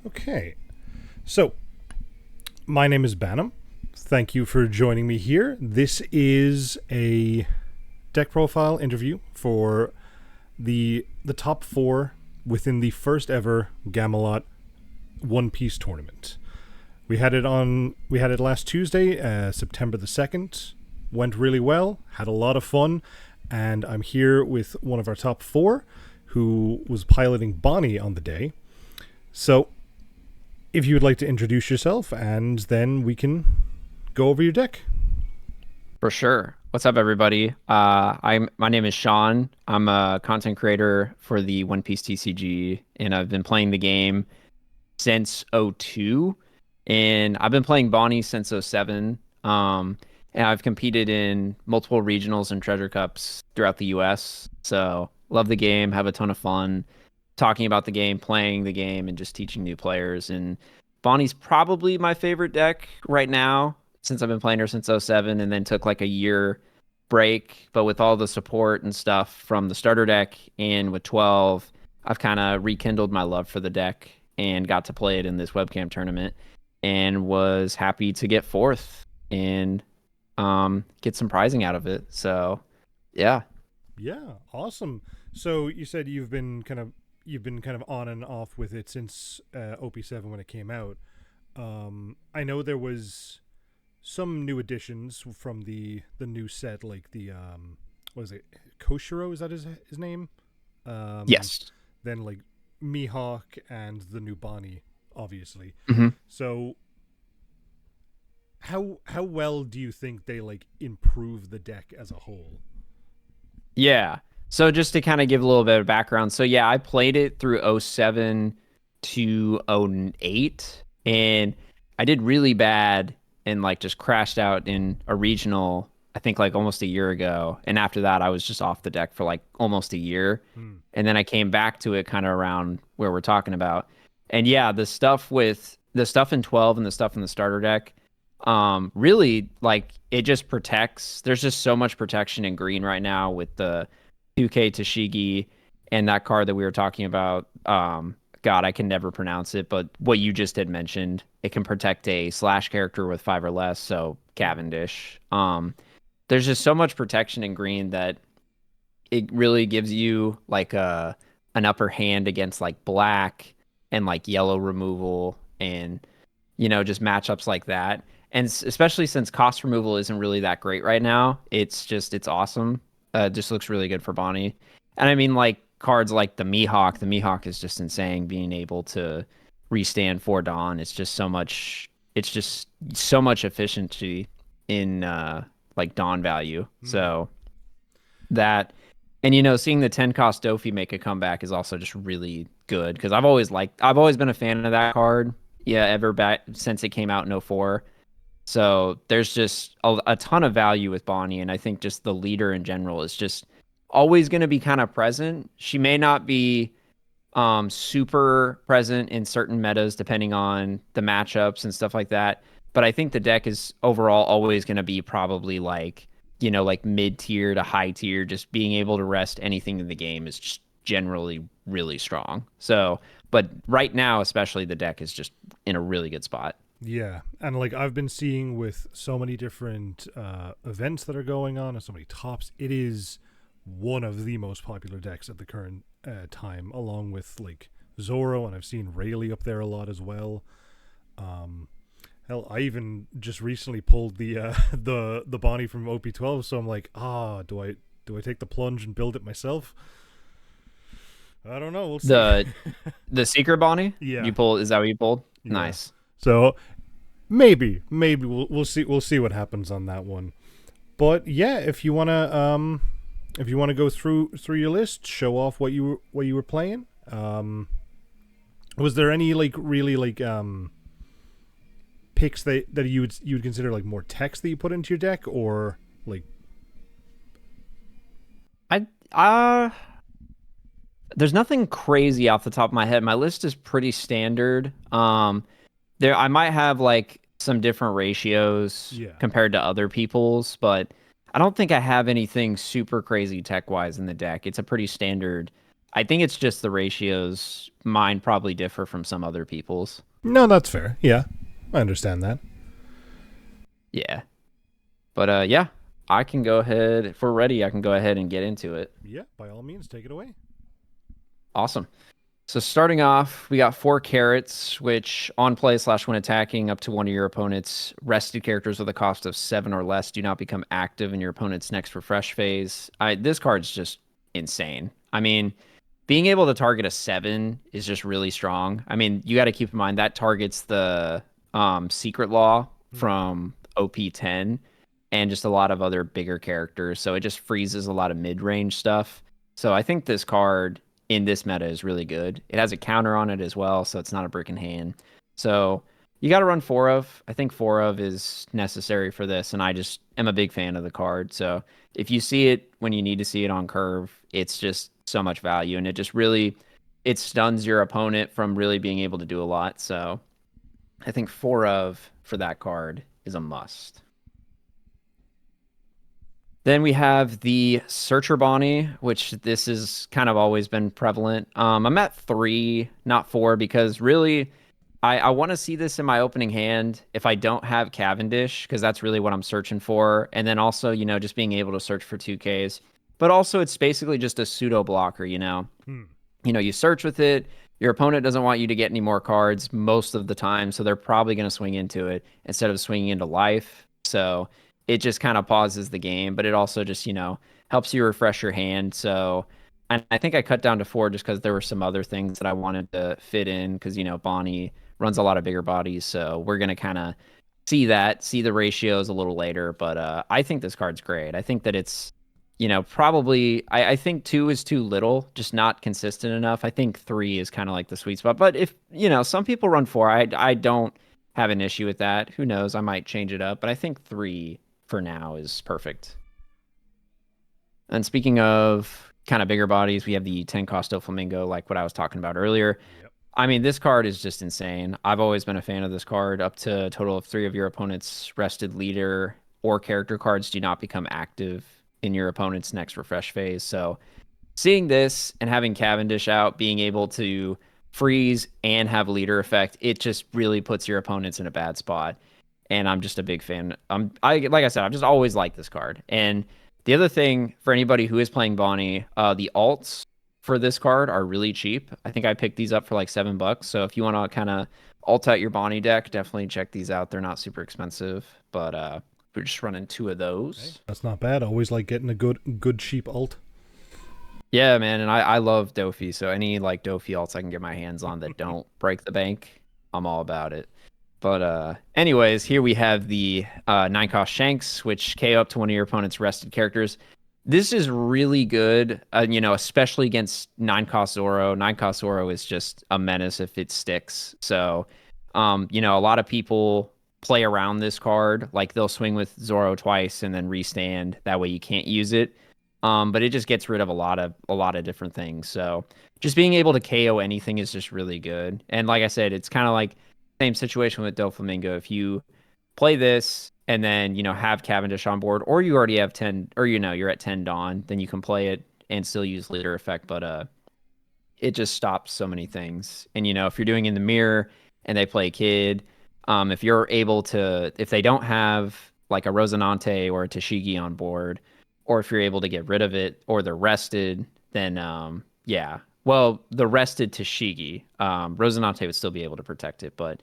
Okay. So, my name is Banham. Thank you for joining me here. This is a deck profile interview for the top four within the first ever Gamelot One Piece tournament. We had it last Tuesday, September the 2nd. Went really well, had a lot of fun, and I'm here with one of our top four who was piloting Bonnie on the day. So, if you would like to introduce yourself, and then we can go over your deck. For sure. What's up, everybody? My name is Sean. I'm a content creator for the One Piece TCG, and I've been playing the game since '02, and I've been playing Bonnie since '07. And I've competed in multiple regionals and treasure cups throughout the US. So love the game, have a ton of fun talking about the game, playing the game, and just teaching new players. And Bonnie's probably my favorite deck right now since I've been playing her since '07, and then took like a year break. But with all the support and stuff from the starter deck and with 12, I've kind of rekindled my love for the deck and got to play it in this webcam tournament and was happy to get fourth and get some prizing out of it. So yeah. Yeah, awesome. So you said you've been kind of on and off with it since OP7 when it came out. I know there was some new additions from the new set, like the what is it, Koshiro? Is that his name? Yes. Then like Mihawk and the new Bonnie, obviously. hmm So how well do you think they like improve the deck as a whole? Yeah. So just to kind of give a little bit of background. So yeah, I played it through '07 to '08, and I did really bad and like just crashed out in a regional, I think like almost a year ago. And after that, I was just off the deck for like almost a year. Hmm. And then I came back to it kind of around where we're talking about. And yeah, the stuff in 12 and the stuff in the starter deck, really like it just protects. There's just so much protection in green right now with the 2K Tashigi and that card that we were talking about. God, I can never pronounce it, but what you just had mentioned, it can protect a slash character with five or less, so Cavendish. There's just so much protection in green that it really gives you like an upper hand against like black and like yellow removal and just matchups like that. And especially since cost removal isn't really that great right now, it's awesome. Just looks really good for Bonnie. And I mean, like cards like the Mihawk is just insane. Being able to restand for Dawn, it's just so much efficiency in like Dawn value. Hmm. So that, and seeing the 10 cost Dofi make a comeback is also just really good because I've always been a fan of that card. Yeah, ever back since it came out in '04. So there's just a ton of value with Bonnie, and I think just the leader in general is just always going to be kind of present. She may not be super present in certain metas depending on the matchups and stuff like that, but I think the deck is overall always going to be probably like like mid tier to high tier. Just being able to rest anything in the game is just generally really strong. So, but right now, especially, the deck is just in a really good spot. Yeah, and like I've been seeing with so many different events that are going on and so many tops, it is one of the most popular decks at the current time, along with like Zoro, and I've seen Rayleigh up there a lot as well. Um, Hell, I even just recently pulled the the Bonnie from OP12, so I'm like, do I take the plunge and build it myself? I don't know. We'll see. The the Secret Bonnie Yeah, you pull, is that what you pulled? yeah. Nice. So maybe we'll see what happens on that one. But yeah, if you wanna go through your list, show off what you were playing. Was there any like really like picks that you would consider like more text that you put into your deck, or like I uh there's nothing crazy off the top of my head. My list is pretty standard. There I might have like some different ratios yeah. compared to other people's, but I don't think I have anything super crazy tech wise in the deck. It's a pretty standard I think it's just the ratios. Mine probably differ from some other people's. No, that's fair. Yeah, I understand that. Yeah. But yeah, I can go ahead. If we're ready, I can go ahead and get into it. Yeah, by all means, take it away. Awesome. So starting off, we got 4 carrots, which on play slash when attacking up to one of your opponent's rested characters with a cost of 7 or less do not become active in your opponent's next refresh phase. This card's just insane. I mean, being able to target a 7 is just really strong. I mean, you got to keep in mind that targets the secret law Hmm. from OP10 and just a lot of other bigger characters. So it just freezes a lot of mid-range stuff. So I think this card in this meta is really good. It has a counter on it as well, so it's not a brick in hand. So you got to run 4 of. I think 4 of is necessary for this, and I just am a big fan of the card. So if you see it when you need to see it on curve, it's just so much value, and it just really it stuns your opponent from really being able to do a lot. So I think 4 of for that card is a must. Then we have the Searcher Bonnie, which this has kind of always been prevalent. I'm at 3, not 4, because really I want to see this in my opening hand if I don't have Cavendish, because that's really what I'm searching for. And then also, just being able to search for 2Ks. But also it's basically just a pseudo blocker, Hmm. You search with it. Your opponent doesn't want you to get any more cards most of the time, so they're probably going to swing into it instead of swinging into life. So it just kind of pauses the game, but it also just, helps you refresh your hand. So and I think I cut down to 4 just because there were some other things that I wanted to fit in because, Bonnie runs a lot of bigger bodies. So we're going to kind of see the ratios a little later. But I think this card's great. I think that it's probably I think 2 is too little, just not consistent enough. I think 3 is kind of like the sweet spot. But if some people run 4, I don't have an issue with that. Who knows? I might change it up, but I think 3 for now is perfect. And speaking of kind of bigger bodies, we have the 10 Costo Flamingo, like what I was talking about earlier. Yep. I mean, this card is just insane. I've always been a fan of this card. Up to a total of 3 of your opponent's rested leader or character cards do not become active in your opponent's next refresh phase. So seeing this and having Cavendish out, being able to freeze and have leader effect, it just really puts your opponents in a bad spot. And I'm just a big fan. Like I said, I've just always liked this card. And the other thing for anybody who is playing Bonnie, the alts for this card are really cheap. I think I picked these up for like $7. So if you want to kind of alt out your Bonnie deck, definitely check these out. They're not super expensive, but we're just running 2 of Hey, those. that's not bad. Always like getting a good cheap alt. Yeah, man, and I love Dofi, so any like Dofi alts I can get my hands on that don't break the bank, I'm all about it. But anyways, here we have the 9 cost Shanks, which KO up to one of your opponent's rested characters. This is really good, especially against 9 cost Zoro. 9 cost Zoro is just a menace if it sticks. So, a lot of people play around this card, like they'll swing with Zoro twice and then restand. That way you can't use it. But it just gets rid of a lot of different things. So just being able to KO anything is just really good. And like I said, it's kind of like same situation with Doflamingo. If you play this and then have Cavendish on board, or you already have 10, or you're at 10 Dawn, then you can play it and still use leader effect. But it just stops so many things. And if you're doing in the mirror and they play Kid, if you're able to, if they don't have like a Rosinante or a Tashigi on board, or if you're able to get rid of it, or they're rested, then yeah. Well, the rested Tashigi, Rosinante would still be able to protect it, but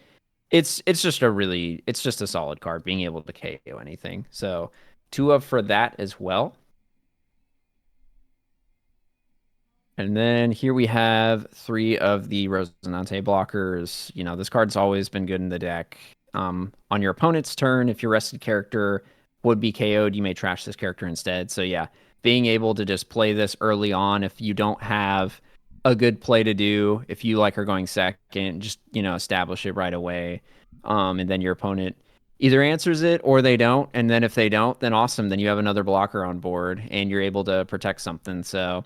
it's just a solid card, being able to KO anything. So 2 of for that as well. And then here we have 3 of the Rosinante blockers. This card's always been good in the deck. On your opponent's turn, if your rested character would be KO'd, you may trash this character instead. So yeah, being able to just play this early on if you don't have a good play to do, if you like are going second, just establish it right away. And then your opponent either answers it or they don't. And then if they don't, then awesome. Then you have another blocker on board and you're able to protect something. So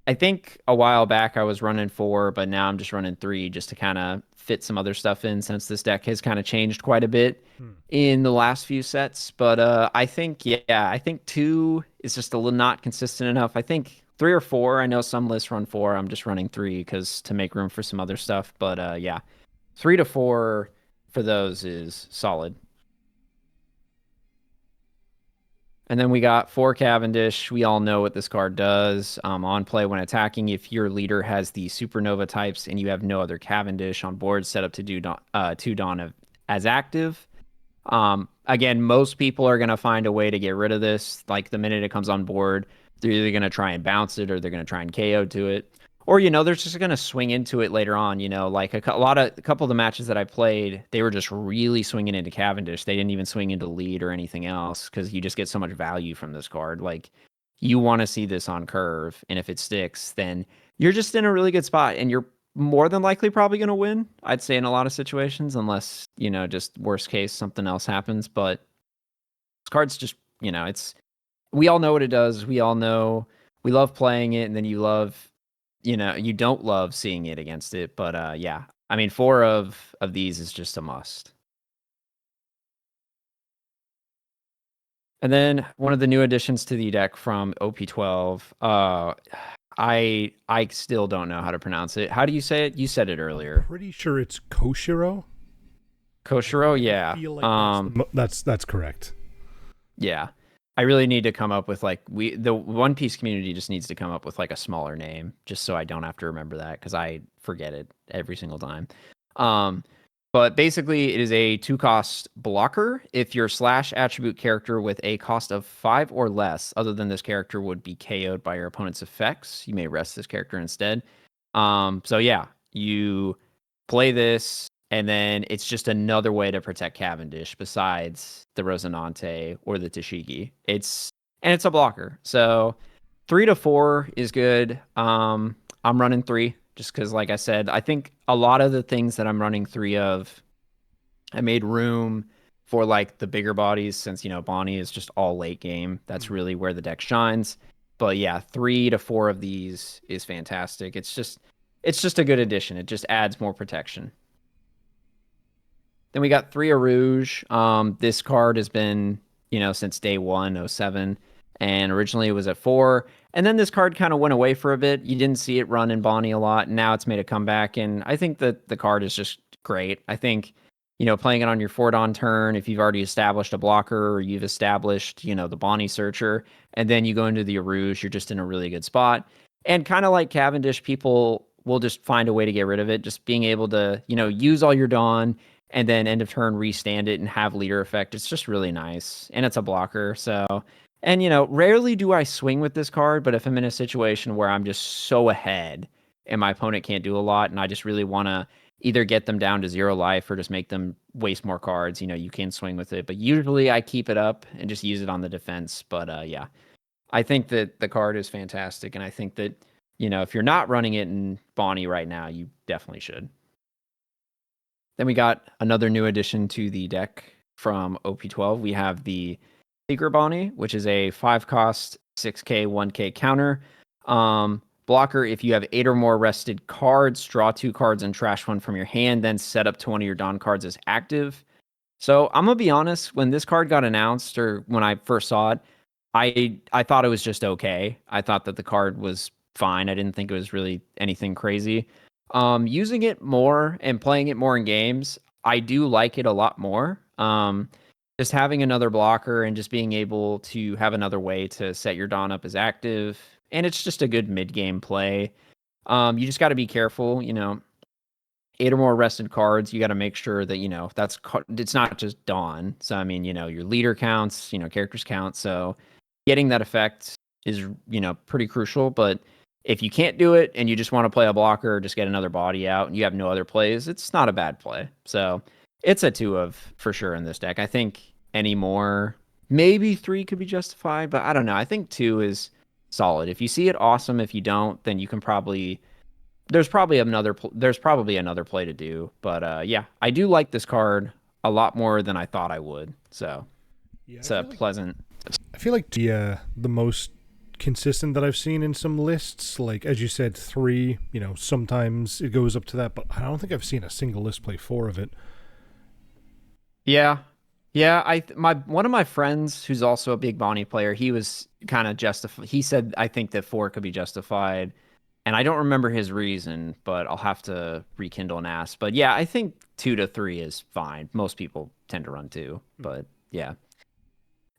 I think a while back I was running 4, but now I'm just running 3 just to kind of fit some other stuff in since this deck has kind of changed quite a bit Hmm. in the last few sets. But I think 2 is just a little not consistent enough. I think 3 or 4. I know some lists run 4. I'm just running 3 because to make room for some other stuff. But yeah, 3 to 4 for those is solid. And then we got 4 Cavendish. We all know what this card does. On play when attacking, if your leader has the Supernova types and you have no other Cavendish on board, set up to do 2 Dawn as active. Again, most people are going to find a way to get rid of this. Like the minute it comes on board, they're either going to try and bounce it or they're going to try and KO to it. Or, they're just going to swing into it later on. Like a couple of the matches that I played, they were just really swinging into Cavendish. They didn't even swing into lead or anything else because you just get so much value from this card. Like, you want to see this on curve. And if it sticks, then you're just in a really good spot and you're more than likely probably going to win, I'd say, in a lot of situations, unless, just worst case, something else happens. But this card's just, we all know what it does. We all know we love playing it, and then you love, you don't love seeing it against it. But yeah, I mean, 4 of these is just a must. And then one of the new additions to the deck from OP12, I still don't know how to pronounce it. How do you say it? You said it earlier. Pretty sure it's Koshiro. Koshiro, yeah. I feel like that's correct. Yeah. I really need to come up with the One Piece community just needs to come up with like a smaller name just so I don't have to remember that because I forget it every single time. But basically it is a 2-cost blocker. If your slash attribute character with a cost of 5 or less other than this character would be KO'd by your opponent's effects, you may rest this character instead. So yeah, you play this, and then it's just another way to protect Cavendish besides the Rosinante or the Tashigi. It's a blocker. So 3 to 4 is good. I'm running 3 just because, like I said, I think a lot of the things that I'm running 3 of, I made room for like the bigger bodies since, Bonney is just all late game. That's really where the deck shines. But yeah, 3 to 4 of these is fantastic. It's just a good addition. It just adds more protection. Then we got 3 Rouge. This card has been, since day 1, 07. And originally it was at 4. And then this card kind of went away for a bit. You didn't see it run in Bonney a lot. And now it's made a comeback. And I think that the card is just great. I think, playing it on your 4-Dawn turn, if you've already established a blocker or you've established, the Bonney Searcher, and then you go into the Rouge, you're just in a really good spot. And kind of like Cavendish, people will just find a way to get rid of it. Just being able to, use all your Dawn and then end of turn restand it and have leader effect. It's just really nice. And it's a blocker. So, and rarely do I swing with this card, but if I'm in a situation where I'm just so ahead and my opponent can't do a lot and I just really want to either get them down to 0 life or just make them waste more cards, you can swing with it. But usually I keep it up and just use it on the defense. But yeah, I think that the card is fantastic. And I think that, if you're not running it in Bonney right now, you definitely should. Then we got another new addition to the deck from OP12. We have the Secret Bonney, which is a 5-cost 6K 1K counter blocker. If you have 8 or more rested cards, draw 2 cards and trash 1 from your hand, then set up to one of your Dawn cards as active. So I'm gonna be honest, when this card got announced or when I first saw it, I thought it was just okay. I thought that the card was fine. I didn't think it was really anything crazy. Using it more and playing it more in games, I do like it a lot more. Just having another blocker and just being able to have another way to set your Dawn up as active, and it's just a good mid-game play. You just got to be careful, 8 or more rested cards, you got to make sure that, it's not just Dawn. So, I mean, your leader counts, characters count. So getting that effect is, pretty crucial. But if you can't do it and you just want to play a blocker or just get another body out and you have no other plays, it's not a bad play. So it's a 2 of for sure in this deck. I think any more, maybe 3 could be justified, but I don't know. I think 2 is solid. If you see it, awesome. If you don't, then you can probably, there's probably another play to do. But yeah, I do like this card a lot more than I thought I would. So yeah, it's pleasant. I feel like the most consistent that I've seen in some lists, like as you said, 3, sometimes it goes up to that, but I don't think I've seen a single list play 4 of it. Yeah, Yeah, my one of my friends who's also a big Bonnie player, he was kind of justified. He said I think that 4 could be justified, and I don't remember his reason, but I'll have to rekindle and ask. But yeah, I think 2 to 3 is fine. Most people tend to run 2, but yeah.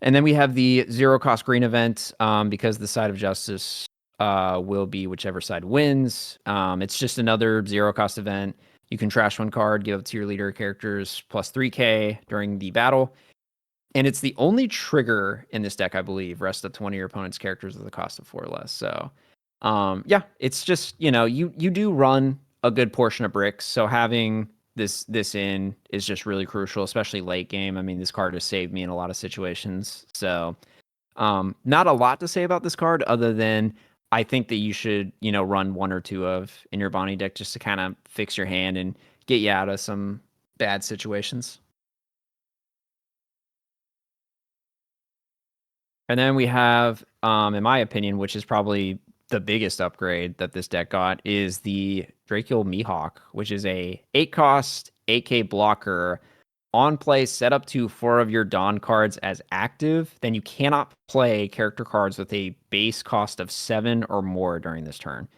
And then we have the zero cost green event because the side of justice will be whichever side wins. It's just another zero cost event. You can trash 1 card, give it to your leader characters plus 3k during the battle. And it's the only trigger in this deck, I believe. Rest up to one of your opponent's characters at the cost of 4 or less. So, yeah, it's just you do run a good portion of bricks. So having this in is just really crucial, especially late game. I mean, this card has saved me in a lot of situations. So, not a lot to say about this card other than I think that you should run 1 or 2 of in your Bonnie deck just to kind of fix your hand and get you out of some bad situations. And then we have, in my opinion, which is probably the biggest upgrade that this deck got, is the Drakeul Mihawk, which is a 8 cost, 8k blocker. On play, set up to 4 of your Dawn cards as active. Then you cannot play character cards with a base cost of 7 or more during this turn.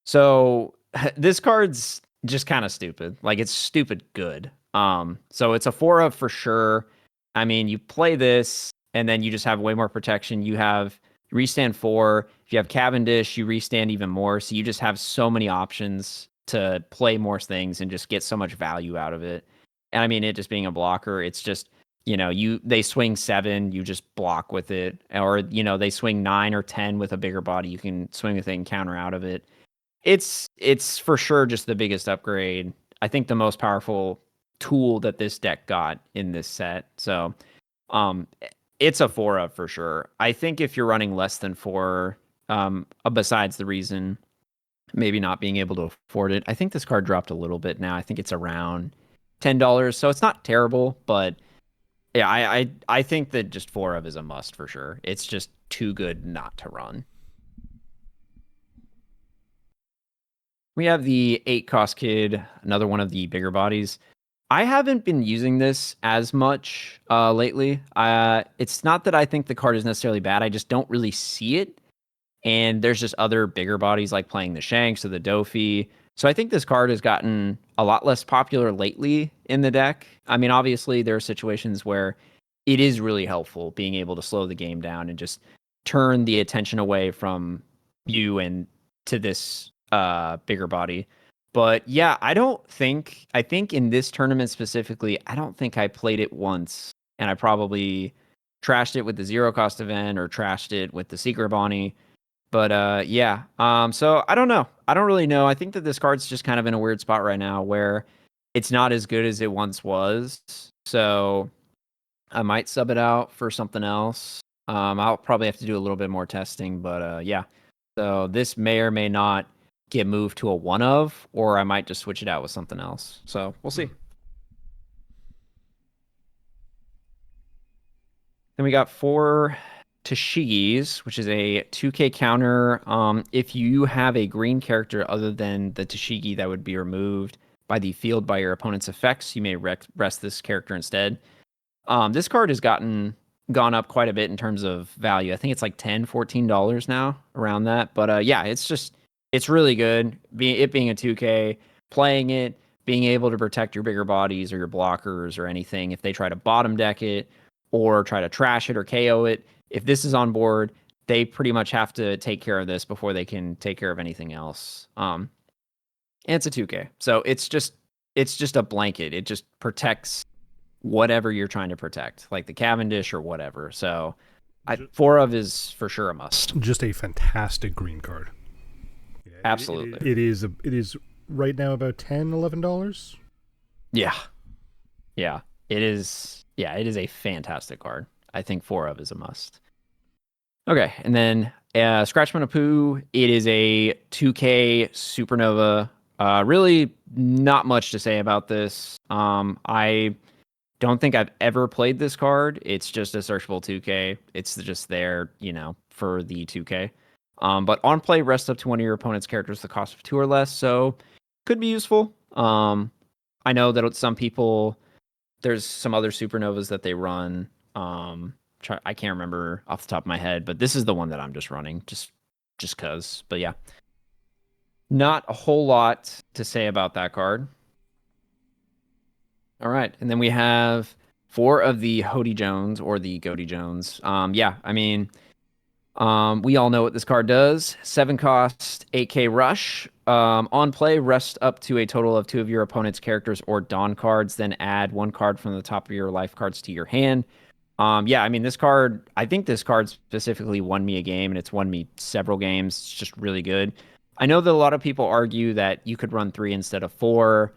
So this card's just kind of stupid. Like, it's stupid good. So it's a 4 of for sure. I mean, you play this and then you just have way more protection. You have restand 4. If you have Cavendish, you restand even more. So you just have so many options to play more things and just get so much value out of it. And I mean, it just being a blocker, it's just, they swing 7, you just block with it. Or, they swing 9 or 10 with a bigger body, you can swing with it and counter out of it. It's for sure just the biggest upgrade. I think the most powerful tool that this deck got in this set. So, um, it's a 4 of for sure. I think if you're running less than 4, besides the reason maybe not being able to afford it, I think this card dropped a little bit now. I think it's around $10, so it's not terrible, but yeah, I think that just 4 of is a must for sure. It's just too good not to run. We have the 8 cost kid, another one of the bigger bodies. I haven't been using this as much lately. It's not that I think the card is necessarily bad. I just don't really see it. And there's just other bigger bodies like playing the Shanks or the Dofi. So I think this card has gotten a lot less popular lately in the deck. I mean, obviously, there are situations where it is really helpful being able to slow the game down and just turn the attention away from you and to this bigger body. But yeah, I think in this tournament specifically, I don't think I played it once, and I probably trashed it with the zero cost event or trashed it with the Secret Bonnie. But yeah, so I don't know. I don't really know. I think that this card's just kind of in a weird spot right now where it's not as good as it once was. So I might sub it out for something else. I'll probably have to do a little bit more testing, but yeah. So this may or may not get moved to a 1 of, or I might just switch it out with something else. So we'll see. Then we got 4 Tashigis, which is a 2k counter. If you have a green character other than the Tashigi that would be removed by the field by your opponent's effects, you may rest this character instead. This card has gone up quite a bit in terms of value. I think it's like $10, $14 now, around that. But yeah, it's really good. It being a 2K, playing it, being able to protect your bigger bodies or your blockers or anything if they try to bottom deck it or try to trash it or KO it. If this is on board, they pretty much have to take care of this before they can take care of anything else. And it's a 2K, so it's just a blanket. It just protects whatever you're trying to protect, like the Cavendish or whatever. So 4 of is for sure a must. Just a fantastic green card. Yeah, Absolutely. It is right now about $10, $11. Yeah. Yeah. It is. Yeah, it is a fantastic card. I think 4 of is a must. Okay, and then Scratchman of Pooh. It is a 2K Supernova. Really not much to say about this. I don't think I've ever played this card. It's just a searchable 2K. It's just there, for the 2K. But on play, rest up to one of your opponent's characters the cost of 2 or less, so could be useful. I know that some people There's some other supernovas that they run. I can't remember off the top of my head, but this is the one that I'm just running, just cause. But yeah, not a whole lot to say about that card. All right, and then we have four of the Hody Jones or the Goaty Jones. Yeah, I mean, we all know what this card does. 7 cost, 8k rush. On play, rest up to a total of 2 of your opponent's characters or Dawn cards, then add 1 card from the top of your life cards to your hand. Yeah, I mean, this card, I think this card specifically won me a game, and it's won me several games. It's just really good. I know that a lot of people argue that you could run 3 instead of 4.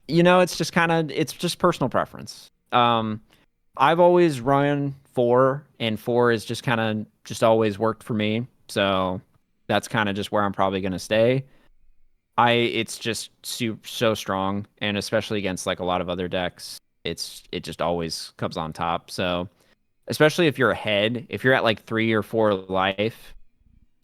It's just it's just personal preference. I've always run 4, and 4 is just kind of just always worked for me. So that's kind of just where I'm probably going to stay. It's just so strong, and especially against like a lot of other decks, it just always comes on top. So especially if you're ahead, if you're at like 3 or 4 life,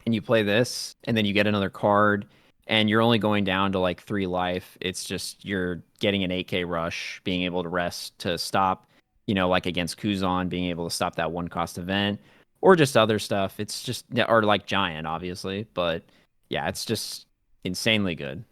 and you play this, and then you get another card, and you're only going down to like 3 life, it's just you're getting an 8k rush, being able to rest to stop, like against Kuzan, being able to stop that 1 cost event, or just other stuff. It's just, or like Giant, obviously, but yeah, it's just insanely good.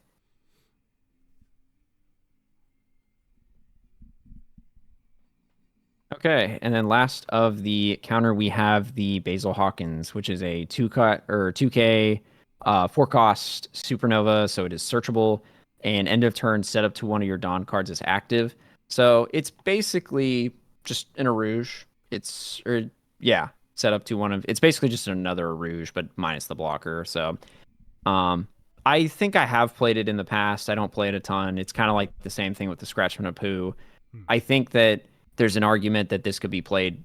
Okay, and then last of the counter, we have the Basil Hawkins, which is a 2 cut or 2k, 4 cost supernova, so it is searchable, and end of turn set up to one of your Dawn cards is active. So it's basically just an Arouge. Yeah, set up to one of. It's basically just another Arouge, but minus the blocker. So, um, I think I have played it in the past. I don't play it a ton. It's kind of like the same thing with the Scratchman of Pooh. I think that there's an argument that this could be played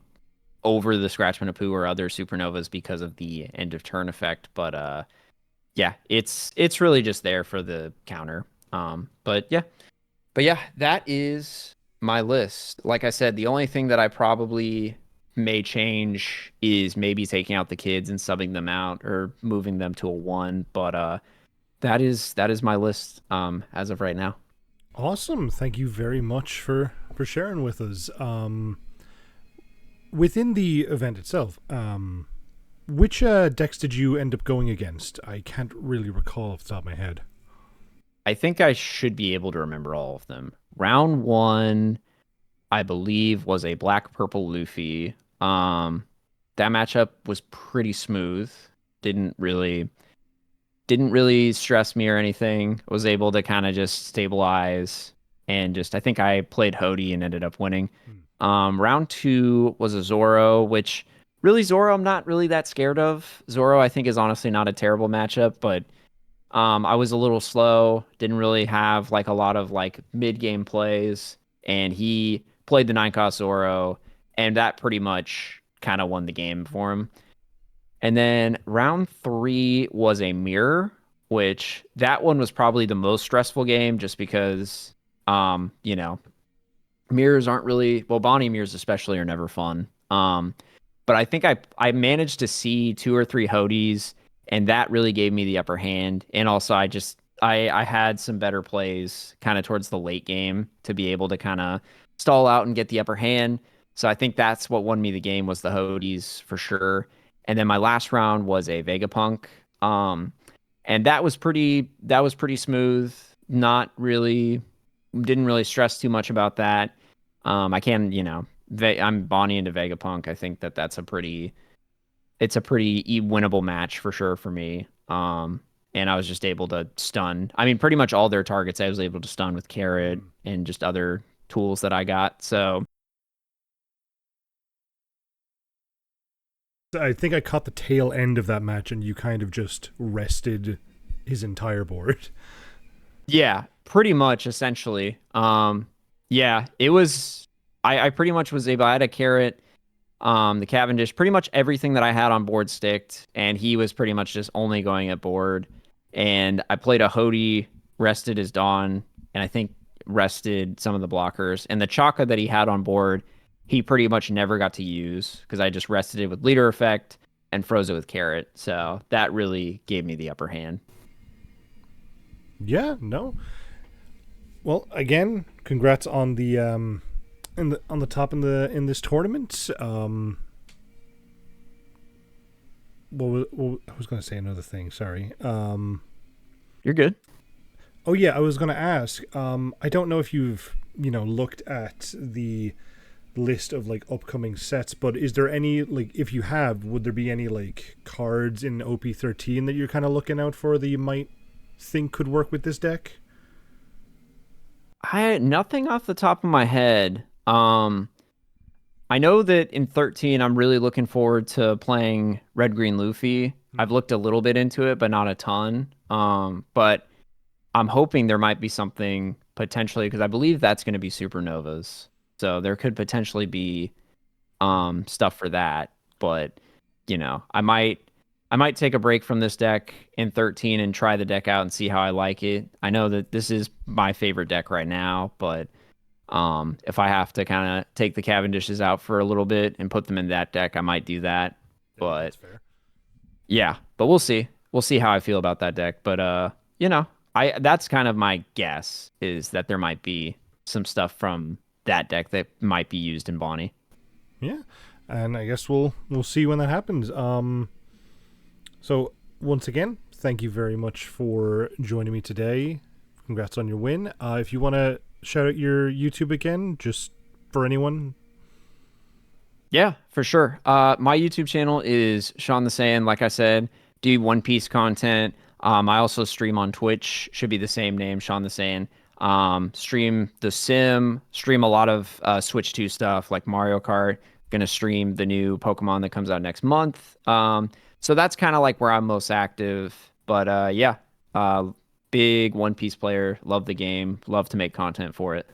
over the Scratchman of Pooh or other supernovas because of the end of turn effect. But yeah, it's really just there for the counter. But yeah, that is my list. Like I said, the only thing that I probably may change is maybe taking out the kids and subbing them out or moving them to a 1. But that is my list as of right now. Awesome. Thank you very much for sharing with us. Within the event itself, which decks did you end up going against? I can't really recall off the top of my head. I think I should be able to remember all of them. Round 1, I believe, was a black purple Luffy. That matchup was pretty smooth. Didn't really didn't really stress me or anything. Was able to kind of just stabilize and just I think I played Hody and ended up winning. Round 2 was a Zoro, which really Zoro I'm not really that scared of. Zoro I think is honestly not a terrible matchup, but I was a little slow, didn't really have like a lot of like mid game plays, and he played the 9 cost Zoro, and that pretty much kind of won the game for him. And then round 3 was a mirror, which that one was probably the most stressful game just because, mirrors aren't really, well, Bonnie mirrors especially are never fun. But I think I managed to see 2 or 3 Hodies, and that really gave me the upper hand. And also, I had some better plays kind of towards the late game to be able to kind of stall out and get the upper hand. So I think that's what won me the game was the Hodies for sure. And then my last round was a Vegapunk. And that was pretty smooth. Not really, didn't really stress too much about that. I can, I'm Bonnie into Vegapunk. I think that's it's a pretty winnable match for sure for me. And I was just able to stun. I mean, pretty much all their targets I was able to stun with Carrot and just other tools that I got. So I think I caught the tail end of that match, and you kind of just rested his entire board. yeah, pretty much essentially. Yeah, it was. I pretty much was able. I had a Carrot, the Cavendish, pretty much everything that I had on board sticked, and he was pretty much just only going at board. And I played a Hody, rested his Dawn, and I think rested some of the blockers. And the Chaka that he had on board, he pretty much never got to use because I just rested it with leader effect and froze it with Carrot. So that really gave me the upper hand. Yeah, no. Well, again, congrats on the on the top in this tournament. I was going to say another thing. Sorry. You're good. Oh yeah, I was going to ask. I don't know if you've looked at the list of like upcoming sets, but is there any, like, if you have, would there be any like cards in OP13 that you're kind of looking out for that you might think could work with this deck? I nothing off the top of my head. I know that in 13, I'm really looking forward to playing Red Green Luffy. I've looked a little bit into it, but not a ton. But I'm hoping there might be something potentially because I believe that's going to be supernovas. So there could potentially be stuff for that. But I might take a break from this deck in 13 and try the deck out and see how I like it. I know that this is my favorite deck right now, but if I have to kind of take the Cavendishes out for a little bit and put them in that deck, I might do that. Yeah, But that's fair. yeah, but we'll see. We'll see how I feel about that deck. But you know, I that's kind of my guess is that there might be some stuff from that deck that might be used in Bonnie. Yeah, and I guess we'll see when that happens. So once again, thank you very much for joining me today. Congrats on your win. If you want to shout out your YouTube again, just for anyone. Yeah, for sure. My YouTube channel is Sean the Saiyan. Like I said, do One Piece content. I also stream on Twitch. Should be the same name, Sean the Saiyan. Stream The Sim. Stream a lot of Switch 2 stuff like Mario Kart. Gonna stream the new Pokemon that comes out next month. So that's kind of like where I'm most active. But yeah, uh, big One Piece player. Love the game. Love to make content for it.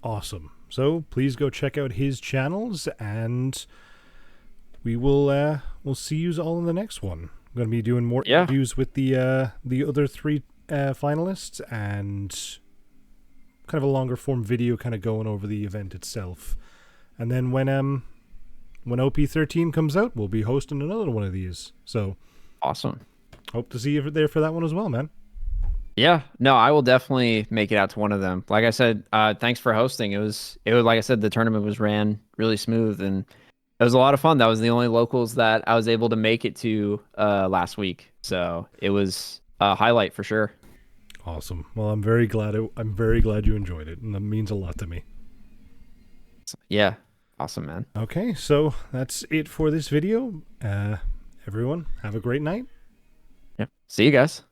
Awesome. So please go check out his channels, and we'll see you all in the next one. I'm gonna be doing more Yeah. interviews with the other three finalists, and kind of a longer form video, kind of going over the event itself. And then when OP13 comes out, we'll be hosting another one of these. So Awesome. hope to see you there for that one as well, man. Yeah, no, I will definitely make it out to one of them. Like I said, thanks for hosting. It was like I said, the tournament was ran really smooth and it was a lot of fun. That was the only locals that I was able to make it to last week. So it was a highlight for sure. Awesome. Well, I'm very glad you enjoyed it, and that means a lot to me. Yeah. Awesome, man. Okay, so that's it for this video. Everyone, have a great night. Yeah. See you guys.